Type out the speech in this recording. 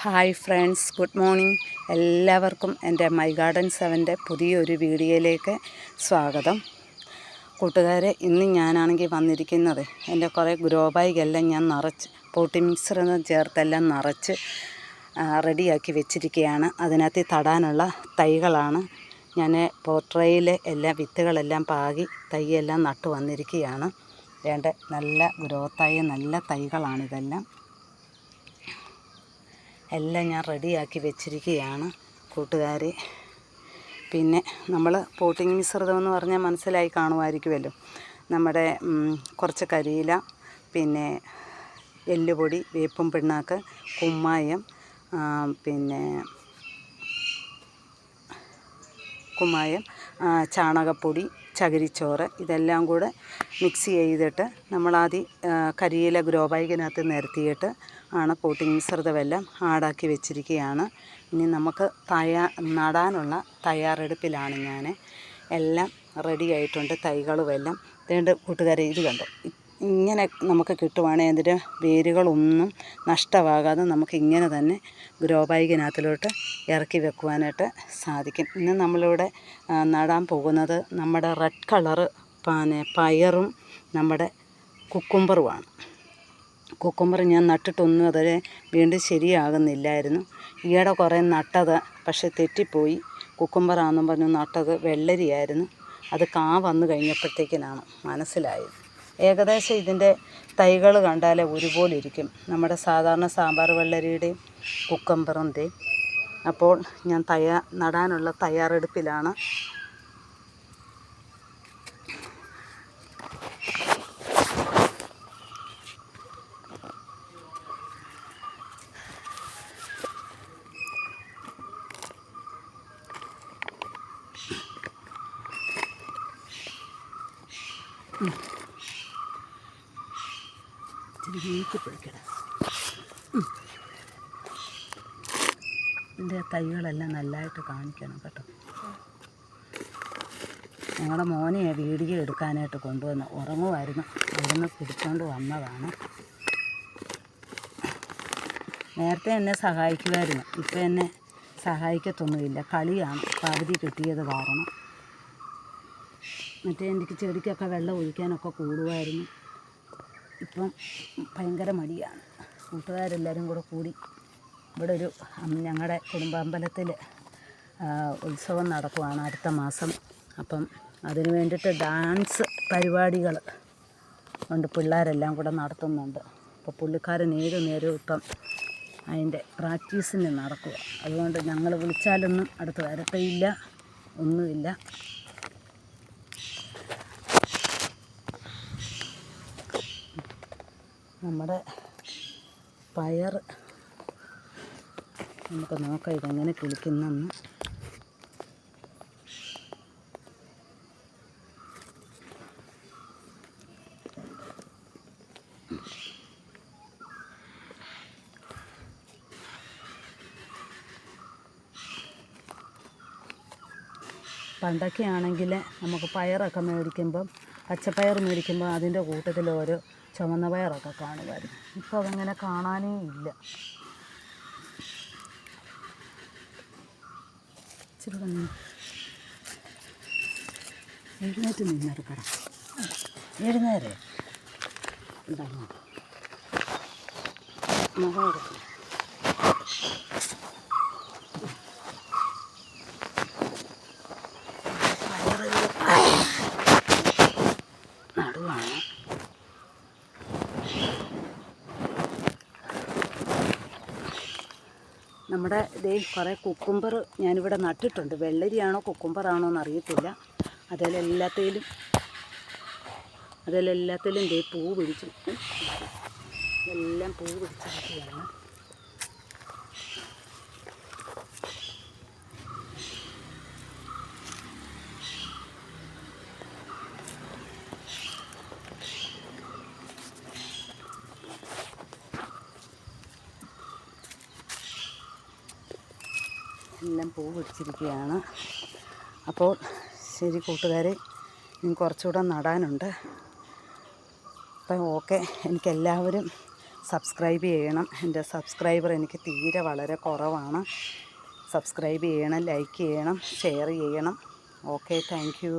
Hi friends, good morning. എല്ലാവർക്കും എൻ്റെ my garden 7ൻ്റെ പുതിയൊരു വീഡിയോയിലേക്ക് സ്വാഗതം. കൂട്ടുകാരെ, ഇന്ന് ഞാനാണെങ്കിൽ വന്നിരിക്കുന്നത് എൻ്റെ കുറേ ഗ്രോ ബാഗെല്ലാം ഞാൻ നിറച്ച് പോട്ടി മിക്സറൊന്നും ചേർത്തെല്ലാം നിറച്ച് റെഡിയാക്കി വെച്ചിരിക്കുകയാണ്. അതിനകത്ത് തടാനുള്ള തൈകളാണ്. ഞാൻ പോട്രയിൽ എല്ലാ വിത്തുകളെല്ലാം പാകി തൈയെല്ലാം നട്ടു വന്നിരിക്കുകയാണ്. വേണ്ട നല്ല ഗ്രോത്തായ നല്ല തൈകളാണിതെല്ലാം. എല്ലാം ഞാൻ റെഡിയാക്കി വെച്ചിരിക്കുകയാണ് കൂട്ടുകാരെ. പിന്നെ നമ്മൾ പോട്ടിംഗ് മിശ്രിതം എന്ന് പറഞ്ഞാൽ മനസ്സിലായി കാണുമായിരിക്കുമല്ലോ. നമ്മുടെ കുറച്ച് കരിയില, പിന്നെ എല്ലുപൊടി, വേപ്പും പിണ്ണാക്ക്, കുമ്മായം, ചാണകപ്പൊടി, ചകിരിച്ചോറ്, ഇതെല്ലാം കൂടെ മിക്സ് ചെയ്തിട്ട് നമ്മളാദ്യം കരിയില ഗ്രോ ബാഗിനകത്ത് നിരത്തിയിട്ട് ആണ് പോട്ടിംഗ് മിശ്രിതമെല്ലാം ആഡാക്കി വെച്ചിരിക്കുകയാണ്. ഇനി നമുക്ക് നടാനുള്ള തയ്യാറെടുപ്പിലാണ് ഞാൻ. എല്ലാം റെഡി ആയിട്ടുണ്ട് തൈകളുമെല്ലാം. അതുകൊണ്ട് കൂട്ടുകാരെ, ഇത് കണ്ടോ, ഇങ്ങനെ നമുക്ക് കിട്ടുവാണെങ്കിൽ അതിൻ്റെ വേരുകളൊന്നും നഷ്ടമാകാതെ നമുക്ക് ഇങ്ങനെ തന്നെ ഗ്രോ ബാഗിനകത്തിലോട്ട് ഇറക്കി വെക്കുവാനായിട്ട് സാധിക്കും. ഇന്ന് നമ്മളിവിടെ നടാൻ പോകുന്നത് നമ്മുടെ റെഡ് കളറ് പയറും നമ്മുടെ കുക്കുംബറുമാണ്. കുക്കുംബർ ഞാൻ നട്ടിട്ടൊന്നും അതിനെ വീണ്ടും ശരിയാകുന്നില്ലായിരുന്നു. ഈയിടെ കുറേ നട്ടത് പക്ഷേ തെറ്റിപ്പോയി. കുക്കുംബറാണെന്നും പറഞ്ഞു നട്ടത് വെള്ളരിയായിരുന്നു. അത് കാ വന്നു കഴിഞ്ഞപ്പോഴത്തേക്കിനാണ് മനസ്സിലായത്. ഏകദേശം ഇതിൻ്റെ തൈകൾ കണ്ടാൽ ഒരുപോലെ ഇരിക്കും, നമ്മുടെ സാധാരണ സാമ്പാർ വെള്ളരിയുടെയും കുക്കുംബറിൻ്റെയും. അപ്പോൾ ഞാൻ നടാനുള്ള തയ്യാറെടുപ്പിലാണ്. ഇതിൻ്റെ തൈകളെല്ലാം നല്ലതായിട്ട് കാണിക്കണം കേട്ടോ. ഞങ്ങളുടെ മോനെ വീഡിയോ എടുക്കാനായിട്ട് കൊണ്ടുവന്ന് ഉറങ്ങുമായിരുന്നു. അവിടുന്ന് പിടിച്ചുകൊണ്ട് വന്നതാണ്. നേരത്തെ എന്നെ സഹായിക്കുമായിരുന്നു, ഇപ്പം എന്നെ സഹായിക്കത്തൊന്നുമില്ല. കളിയാണ് പകുതി കിട്ടിയത് കാരണം. മറ്റേ എനിക്ക് ചെടിക്കൊക്കെ വെള്ളം ഒഴിക്കാനൊക്കെ കൂടുമായിരുന്നു. ഇപ്പം ഭയങ്കര മടിയാണ്. കൂട്ടുകാരെല്ലാവരും കൂടി ഇവിടെ ഒരു ഞങ്ങളുടെ കുടുംബാമ്പലത്തിൽ ഉത്സവം നടക്കുവാണ് അടുത്ത മാസം. അപ്പം അതിന് വേണ്ടിയിട്ട് ഡാൻസ് പരിപാടികൾ കൊണ്ട് പിള്ളേരെല്ലാം കൂടെ നടത്തുന്നുണ്ട്. അപ്പോൾ പുള്ളിക്കാരൻ ഏത് നേരവും ഇപ്പം അതിൻ്റെ പ്രാക്ടീസിന് നടക്കുക. അതുകൊണ്ട് ഞങ്ങൾ വിളിച്ചാലൊന്നും അടുത്ത് വരത്തേയില്ല, ഒന്നുമില്ല. നമ്മുടെ പയർ നമുക്ക് നോക്കാം ഇതെങ്ങനെ കിളിക്കുന്നെന്ന്. പണ്ടൊക്കെ ആണെങ്കിൽ നമുക്ക് പയറൊക്കെ മേടിക്കുമ്പം, പച്ചപ്പയർ മേടിക്കുമ്പോൾ അതിൻ്റെ കൂട്ടത്തിൽ ഓരോ ചുവന്ന പയറൊക്കെ കാണുമായിരുന്നു. ഇപ്പോൾ അതങ്ങനെ കാണാനേ ഇല്ല. ഇച്ചിരി എഴുന്നേറ്റ് നിന്നെടുക്കണം. എഴുന്നേരെ ഉണ്ടാകും മുഖം എടുക്കും. നടുവാണ്. നമ്മുടെ ഇതേ കുറേ കുക്കുംബർ ഞാനിവിടെ നട്ടിട്ടുണ്ട്. വെള്ളരിയാണോ കുക്കുംബറാണോ എന്നറിയത്തില്ല. അതിലെല്ലാത്തിലും ഇതേ പൂ പിടിച്ചു. എല്ലാം പൂ പിടിച്ചിരിക്കുകയാണ്. എല്ലാം പൂ പിടിച്ചിരിക്കുകയാണ്. അപ്പോൾ ശരി കൂട്ടുകാരെ, ഇനി കുറച്ചുകൂടെ നടാനുണ്ട്. അപ്പം ഓക്കെ, എനിക്കെല്ലാവരും സബ്സ്ക്രൈബ് ചെയ്യണം. എൻ്റെ സബ്സ്ക്രൈബർ എനിക്ക് തീരെ വളരെ കുറവാണ്. സബ്സ്ക്രൈബ് ചെയ്യണം, ലൈക്ക് ചെയ്യണം, ഷെയർ ചെയ്യണം. Okay, thank you.